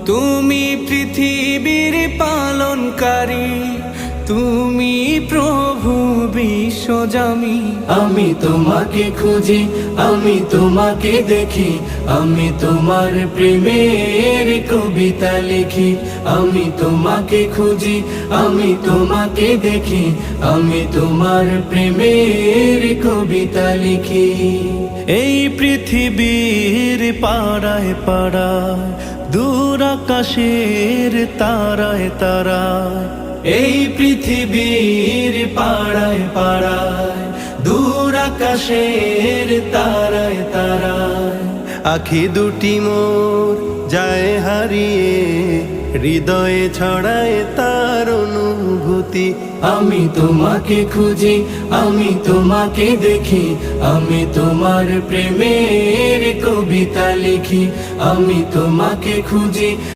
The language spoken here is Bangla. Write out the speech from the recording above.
তুমি পৃথিবীর পালনকারী, তুমি প্রভু বিশ্বজামি। আমি তোমাকে খুঁজি, আমি তোমাকে দেখি, আমি তোমার প্রেমের কবিতা লিখি। আমি তোমাকে খুঁজি, আমি তোমাকে দেখি, আমি তোমার প্রেমের কবিতা লিখি। এই পৃথিবীর পাড়ায় পাড়ায়, দূর আকাশের তারায় তারায়, এই পৃথিবীর পাড়ায় পাড়ায়, দূর আকাশের তারায় তারায়, আখি দুটি মোর যায় হারিয়ে, হৃদয়ে ছড়ায় তার অনুভূতি। আমি তোমাকে খুঁজি, আমি তোমাকে দেখি, আমি তোমার প্রেমের কবিতা লিখি। আমি তোমাকে খুঁজি।